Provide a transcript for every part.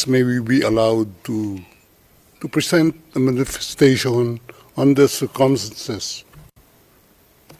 may we be allowed to present a manifestation on the circumstances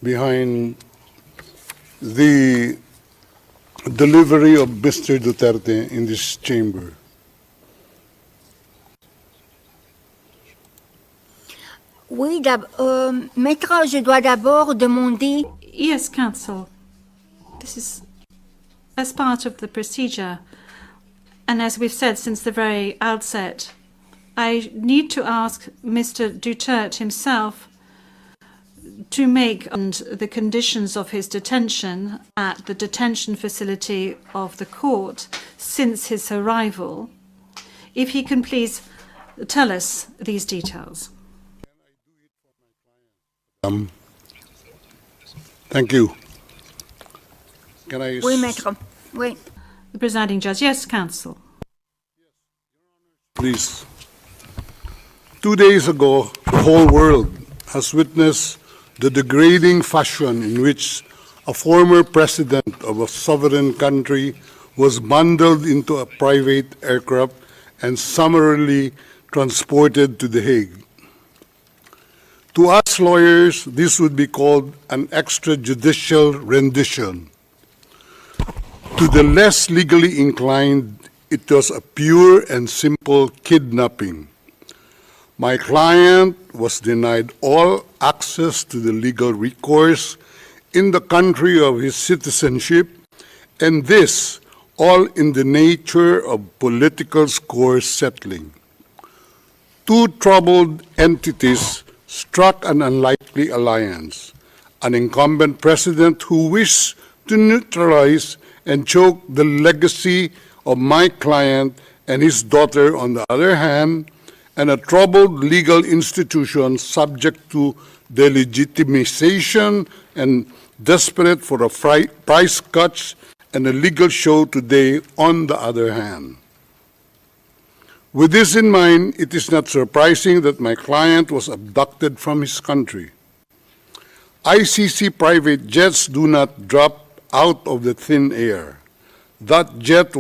behind the delivery of Mr. Duterte in this chamber. Oui, Maître, je dois d'abord demander. Yes, Counsel. This is as part of the procedure, and as we've said since the very outset, I need to ask Mr. Duterte himself to make the conditions of his detention at the detention facility of the court since his arrival. If he can please tell us these details. Thank you. Can I? Oui, Maître. Oui. The presiding judge. Yes, Counsel. Please. 2 days ago, the whole world has witnessed the degrading fashion in which a former president of a sovereign country was bundled into a private aircraft and summarily transported to The Hague. To us lawyers, this would be called an extrajudicial rendition. To the less legally inclined, it was a pure and simple kidnapping. My client was denied all access to the legal recourse in the country of his citizenship, and this all in the nature of political score settling. Two troubled entities struck an unlikely alliance, an incumbent president who wished to neutralize and choke the legacy of my client and his daughter on the other hand, and a troubled legal institution subject to delegitimization and desperate for a price cuts and a legal show today on the other hand. With this in mind, it is not surprising that my client was abducted from his country. ICC private jets do not drop out of the thin air. That jet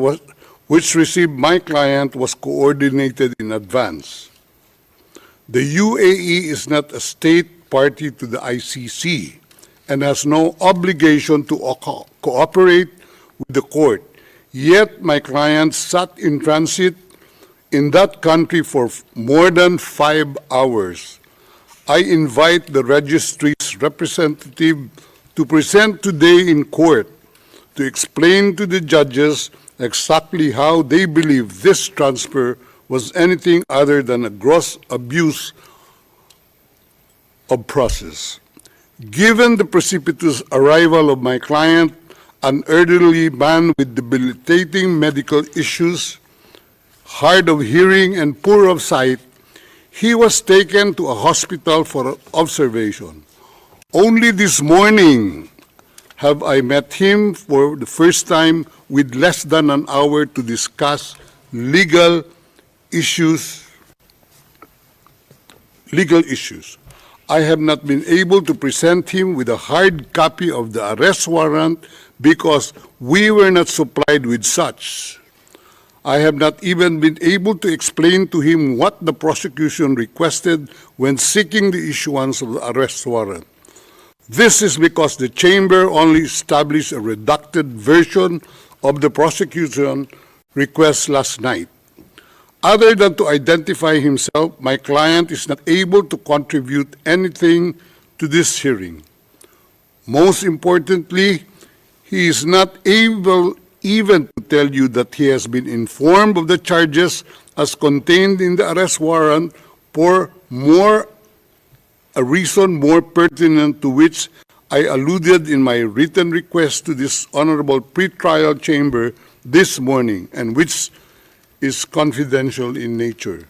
which received my client was coordinated in advance. The UAE is not a state party to the ICC and has no obligation to cooperate with the court. Yet my client sat in transit in that country for more than 5 hours. I invite the registry's representative to present today in court to explain to the judges exactly how they believe this transfer was anything other than a gross abuse of process. Given the precipitous arrival of my client, an elderly man with debilitating medical issues, hard of hearing and poor of sight, he was taken to a hospital for observation. Only this morning have I met him for the first time with less than an hour to discuss legal issues. I have not been able to present him with a hard copy of the arrest warrant because we were not supplied with such. I have not even been able to explain to him what the prosecution requested when seeking the issuance of the arrest warrant. This is because the chamber only established a redacted version of the prosecution request last night. Other than to identify himself, my client is not able to contribute anything to this hearing. Most importantly, he is not able even to tell you that he has been informed of the charges as contained in the arrest warrant for a reason more pertinent to which I alluded in my written request to this honorable pretrial chamber this morning, and which is confidential in nature.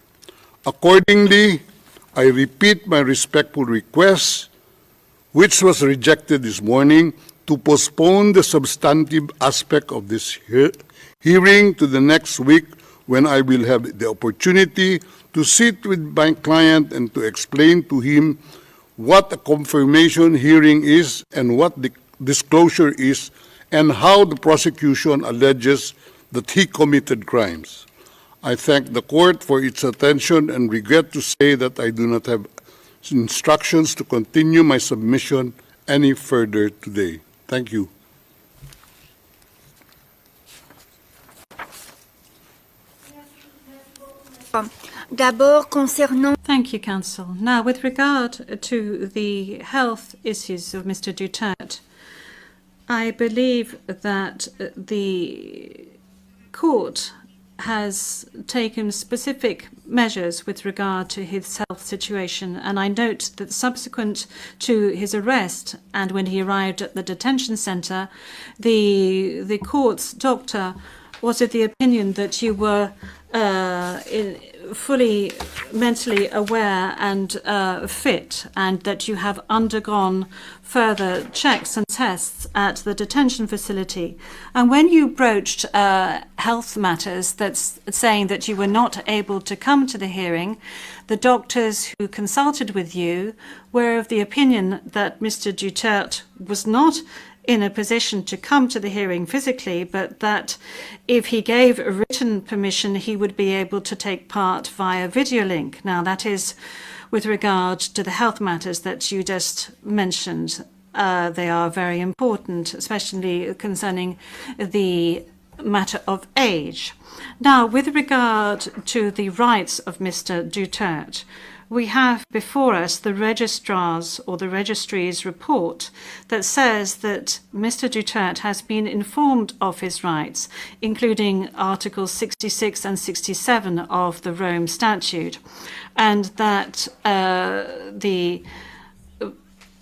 Accordingly, I repeat my respectful request, which was rejected this morning, to postpone the substantive aspect of this hearing to the next week, when I will have the opportunity to sit with my client and to explain to him what a confirmation hearing is and what the disclosure is and how the prosecution alleges that he committed crimes. I thank the court for its attention and regret to say that I do not have instructions to continue my submission any further today. Thank you. D'abord, concernant Thank you, Counsel. Now, with regard to the health issues of Mr. Duterte, I believe that the court has taken specific measures with regard to his health situation, and I note that subsequent to his arrest and when he arrived at the detention centre, the court's doctor was of the opinion that you were fully mentally aware and fit, and that you have undergone further checks and tests at the detention facility. And when you broached health matters, that's saying that you were not able to come to the hearing, the doctors who consulted with you were of the opinion that Mr. Duterte was not in a position to come to the hearing physically, but that if he gave a written permission, he would be able to take part via video link. Now, that is with regard to the health matters that you just mentioned. They are very important, especially concerning the matter of age. Now, with regard to the rights of Mr. Duterte, we have before us the registrar's or the registry's report that says that Mr. Duterte has been informed of his rights, including Articles 66 and 67 of the Rome Statute, and that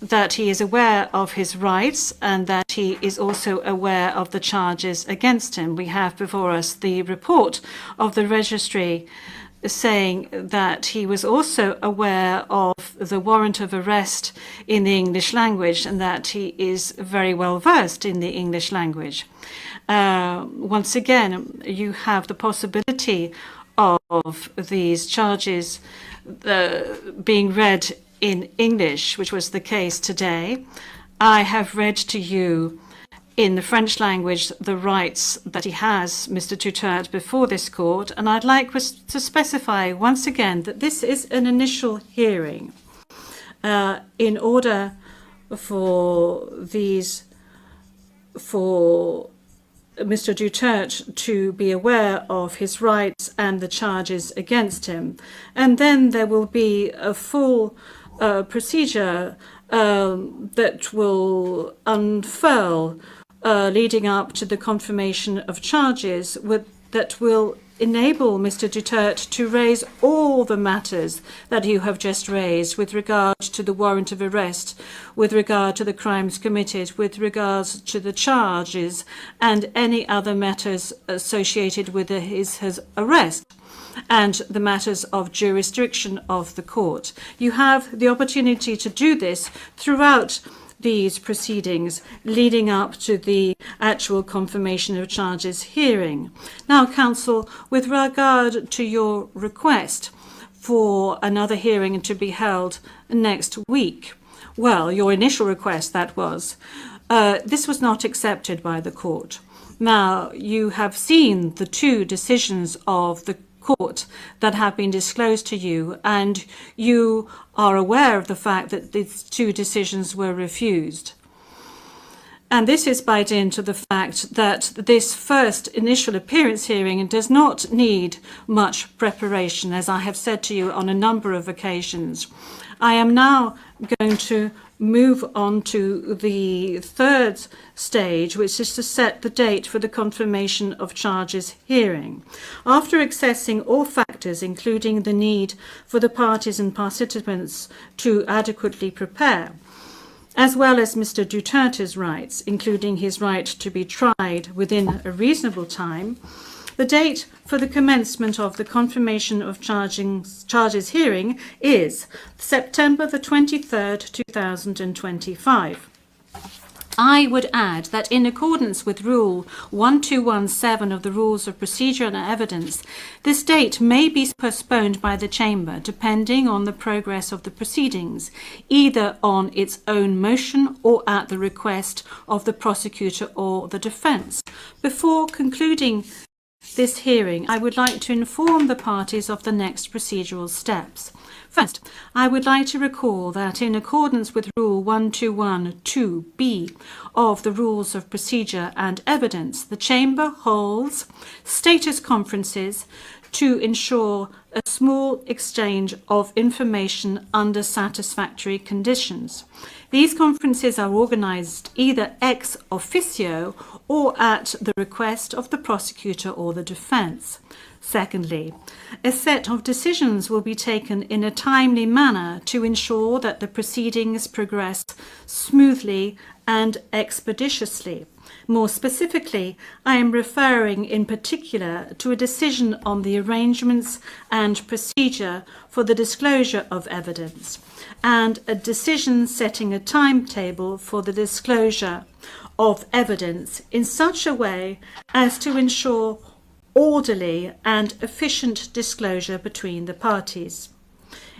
that he is aware of his rights and that he is also aware of the charges against him. We have before us the report of the registry saying that he was also aware of the warrant of arrest in the English language and that he is very well versed in the English language. Once again, you have the possibility of these charges being read in English, which was the case today. I have read to you in the French language the rights that he has, Mr. Duterte, before this court, and I'd like to specify once again that this is an initial hearing. In order for Mr. Duterte to be aware of his rights and the charges against him, and then there will be a full procedure that will unfurl leading up to the confirmation of charges that will enable Mr. Duterte to raise all the matters that you have just raised with regard to the warrant of arrest, with regard to the crimes committed, with regards to the charges and any other matters associated with his arrest, and the matters of jurisdiction of the court. You have the opportunity to do this throughout these proceedings leading up to the actual confirmation of charges hearing. Now, Counsel, with regard to your request for another hearing to be held next week, well, your initial request, that was, this was not accepted by the court. Now, you have seen the two decisions of the court that have been disclosed to you, and you are aware of the fact that these two decisions were refused. And this is by dint of the fact that this first initial appearance hearing does not need much preparation, as I have said to you on a number of occasions. I am now going to move on to the third stage, which is to set the date for the confirmation of charges hearing. After assessing all factors, including the need for the parties and participants to adequately prepare, as well as Mr. Duterte's rights, including his right to be tried within a reasonable time, the date for the commencement of the confirmation of charges hearing is September the 23rd, 2025. I would add that in accordance with Rule 1217 of the Rules of Procedure and Evidence, this date may be postponed by the Chamber depending on the progress of the proceedings, either on its own motion or at the request of the prosecutor or the defence. Before concluding this hearing, I would like to inform the parties of the next procedural steps. First, I would like to recall that in accordance with Rule 1212B of the Rules of Procedure and Evidence, the Chamber holds status conferences to ensure a small exchange of information under satisfactory conditions. These conferences are organised either ex officio or at the request of the prosecutor or the defence. Secondly, a set of decisions will be taken in a timely manner to ensure that the proceedings progress smoothly and expeditiously. More specifically, I am referring in particular to a decision on the arrangements and procedure for the disclosure of evidence, and a decision setting a timetable for the disclosure of evidence in such a way as to ensure orderly and efficient disclosure between the parties.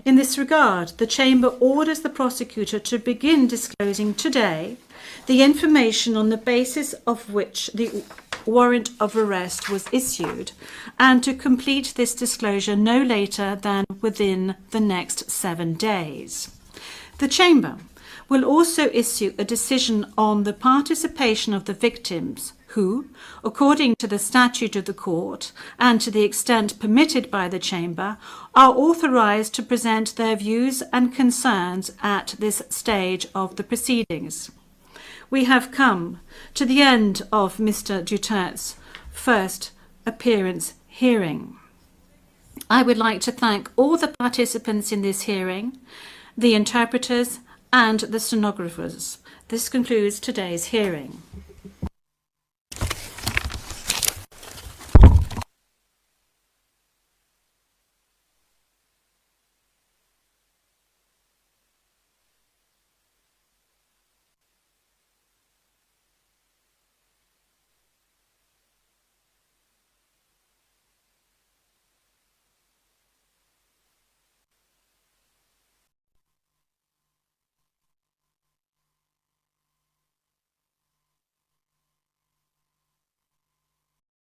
In this regard, the Chamber orders the prosecutor to begin disclosing today the information on the basis of which the warrant of arrest was issued, and to complete this disclosure no later than within the next 7 days. The Chamber will also issue a decision on the participation of the victims who, according to the statute of the court and to the extent permitted by the Chamber, are authorised to present their views and concerns at this stage of the proceedings. We have come to the end of Mr. Duterte's first appearance hearing. I would like to thank all the participants in this hearing, the interpreters and the stenographers. This concludes today's hearing.